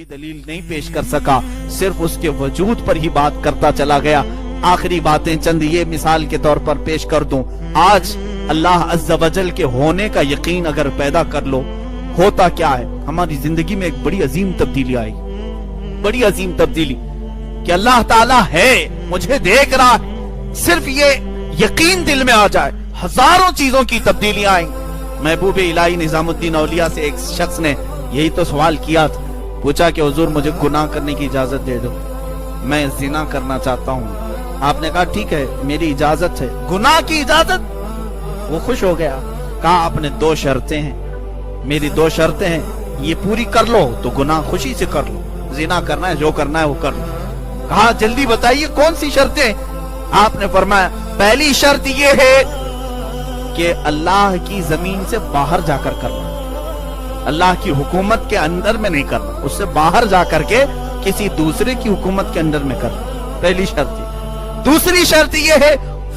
کوئی دلیل نہیں پیش کر سکا، صرف اس کے وجود پر ہی بات کرتا چلا گیا۔ آخری باتیں چند یہ مثال کے طور پر پیش کر دوں۔ آج اللہ عز و جل کے ہونے کا یقین اگر پیدا کر لو، ہوتا کیا ہے؟ ہماری زندگی میں ایک بڑی عظیم تبدیلی آئی، بڑی عظیم تبدیلی، کہ اللہ تعالیٰ ہے، مجھے دیکھ رہا ہے۔ صرف یہ یقین دل میں آ جائے، ہزاروں چیزوں کی تبدیلیاں آئیں۔ محبوب الہی نظام الدین اولیاء سے ایک شخص نے یہی تو سوال کیا تھا، پوچھا کہ حضور مجھے گناہ کرنے کی اجازت دے دو، میں زنا کرنا چاہتا ہوں۔ آپ نے کہا ٹھیک ہے، میری اجازت ہے، گناہ کی اجازت۔ وہ خوش ہو گیا، کہا اپنے 2 شرطیں ہیں، میری 2 شرطیں ہیں، یہ پوری کر لو تو گناہ خوشی سے کر لو، زنا کرنا ہے جو کرنا ہے وہ کر لو۔ کہا جلدی بتائیے کون سی شرطیں؟ آپ نے فرمایا پہلی شرط یہ ہے کہ اللہ کی زمین سے باہر جا کر کرنا، اللہ کی حکومت کے اندر میں نہیں کرنا، اس سے باہر جا کر کے کسی دوسرے کی حکومت کے اندر میں کرنا، پہلی شرط یہ۔ دوسری شرط یہ ہے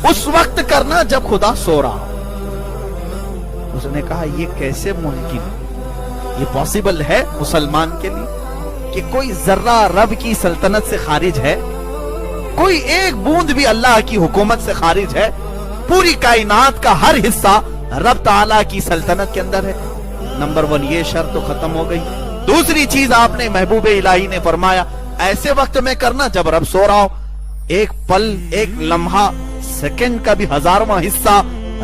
اس وقت کرنا جب خدا سو رہا ہو۔ اس نے کہا یہ کیسے ممکن ہے؟ یہ پاسبل ہے مسلمان کے لیے کہ کوئی ذرہ رب کی سلطنت سے خارج ہے؟ کوئی ایک بوند بھی اللہ کی حکومت سے خارج ہے؟ پوری کائنات کا ہر حصہ رب تعالیٰ کی سلطنت کے اندر ہے۔ نمبر 1 یہ شرط تو ختم ہو گئی۔ دوسری چیز آپ نے محبوب الہی نے فرمایا ایسے وقت میں کرنا جب رب سو رہا ہو۔ ایک پل، ایک لمحہ، سیکنڈ کا بھی 1000واں حصہ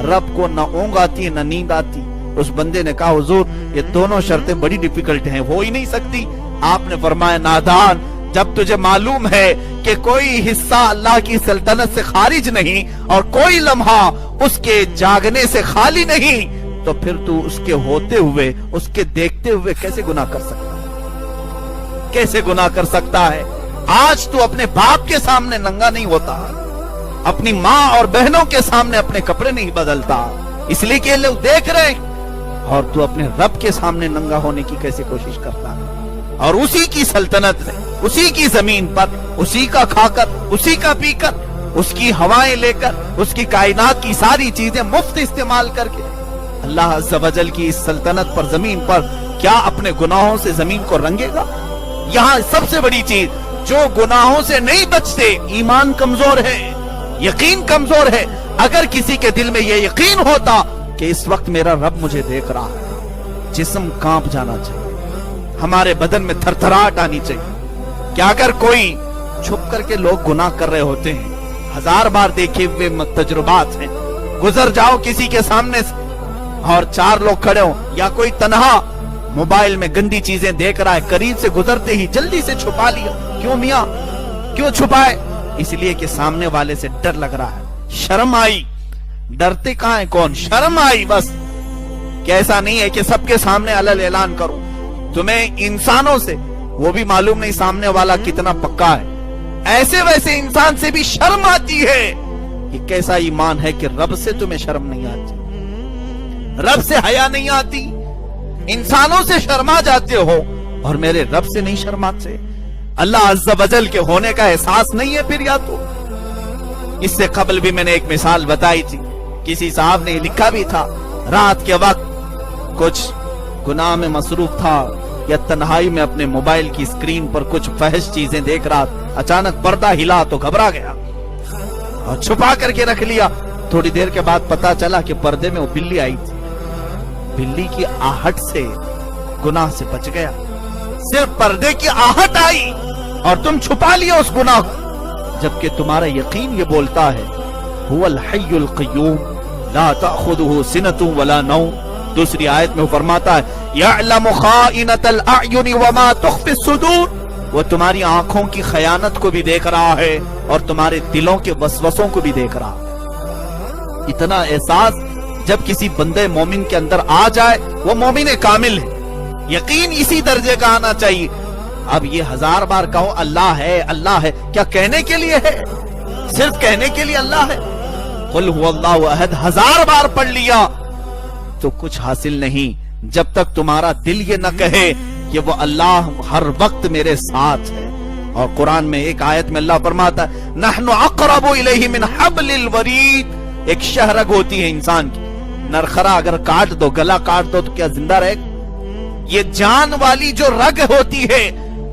رب کو نہ اونگ آتی ہے نہ نیند آتی۔ اس بندے نے کہا حضور یہ دونوں شرطیں بڑی ڈیفیکلٹ ہیں، ہو ہی نہیں سکتی۔ آپ نے فرمایا نادان، جب تجھے معلوم ہے کہ کوئی حصہ اللہ کی سلطنت سے خارج نہیں اور کوئی لمحہ اس کے جاگنے سے خالی نہیں، تو پھر تو اس کے ہوتے ہوئے، اس کے دیکھتے ہوئے کیسے گناہ کر سکتا ہے؟ کیسے گناہ کر سکتا ہے؟ آج تو اپنے باپ کے سامنے ننگا نہیں ہوتا، اپنی ماں اور بہنوں کے سامنے اپنے کپڑے نہیں بدلتا، اس لیے کہ لوگ دیکھ رہے ہیں، اور تو اپنے رب کے سامنے ننگا ہونے کی کیسے کوشش کرتا ہے؟ اور اسی کی سلطنت میں، اسی کی زمین پر، اسی کا کھا کر، اسی کا پی کر، اس کی ہوائیں لے کر، اس کی کائنات کی ساری چیزیں مفت استعمال کر کے اللہ عز و جل کی اس سلطنت پر، زمین پر کیا اپنے گناہوں سے زمین کو رنگے گا؟ یہاں سب سے بڑی چیز، جو گناہوں سے نہیں بچتے ایمان کمزور ہے، یقین کمزور ہے۔ اگر کسی کے دل میں یہ یقین ہوتا کہ اس وقت میرا رب مجھے دیکھ رہا ہے، جسم کانپ جانا چاہیے، ہمارے بدن میں تھرتھراہٹ آنی چاہیے کہ اگر کوئی چھپ کر کے لوگ گناہ کر رہے ہوتے ہیں، 1000 بار دیکھے ہوئے تجربات ہیں، گزر جاؤ کسی کے سامنے سے اور 4 لوگ کھڑے ہوں، یا کوئی تنہا موبائل میں گندی چیزیں دیکھ رہا ہے، قریب سے گزرتے ہی جلدی سے چھپا لیا۔ کیوں میاں؟ کیوں چھپائے؟ اس لیے کہ سامنے والے سے ڈر لگ رہا ہے، شرم آئی۔ ڈرتے کہاں ہے کون؟ شرم آئی بس، کہ ایسا نہیں ہے کہ سب کے سامنے علل اعلان کروں۔ تمہیں انسانوں سے وہ بھی معلوم نہیں سامنے والا کتنا پکا ہے، ایسے ویسے انسان سے بھی شرم آتی ہے۔ یہ کیسا ایمان ہے کہ رب سے تمہیں شرم نہیں آتی، رب سے حیا نہیں آتی، انسانوں سے شرما جاتے ہو اور میرے رب سے نہیں شرماتے؟ اللہ عز و جل کے ہونے کا احساس نہیں ہے پھر؟ یا تو اس سے قبل بھی میں نے ایک مثال بتائی تھی، کسی صاحب نے لکھا بھی تھا، رات کے وقت کچھ گناہ میں مصروف تھا یا تنہائی میں اپنے موبائل کی اسکرین پر کچھ فحش چیزیں دیکھ رہا، اچانک پردہ ہلا تو گھبرا گیا اور چھپا کر کے رکھ لیا۔ تھوڑی دیر کے بعد پتا چلا کہ پردے میں وہ بلی آئی تھی، بلی کی آہٹ سے گناہ سے بچ گیا، صرف پردے کی آہٹ آئی اور تم چھپا لیا اس گناہ کو، جبکہ تمہارا یقین یہ بولتا ہے هو الحی القیوم لا تأخذه سنة ولا نوم۔ دوسری آیت میں وہ فرماتا ہے یعلم خائنۃ الاعین وما تخفی الصدور، وہ تمہاری آنکھوں کی خیانت کو بھی دیکھ رہا ہے اور تمہارے دلوں کے وسوسوں کو بھی دیکھ رہا ہے۔ اتنا احساس جب کسی بندے مومن کے اندر آ جائے، وہ مومن کامل ہے۔ یقین اسی درجے کا آنا چاہیے۔ اب یہ 1000 بار کہو اللہ ہے اللہ ہے، کیا کہنے کے لیے ہے؟ صرف کہنے کے لیے اللہ ہے؟ قل هو اللہ احد 1000 بار پڑھ لیا تو کچھ حاصل نہیں جب تک تمہارا دل یہ نہ کہے کہ وہ اللہ ہر وقت میرے ساتھ ہے۔ اور قرآن میں ایک آیت میں اللہ فرماتا ہے نحن اقرب الیہ من حبل الورید۔ ایک شہرگ ہوتی ہے انسان کی، نرخرا اگر کاٹ دو، گلا کاٹ دو تو کیا زندہ رہے؟ یہ جان والی جو رگ ہوتی ہے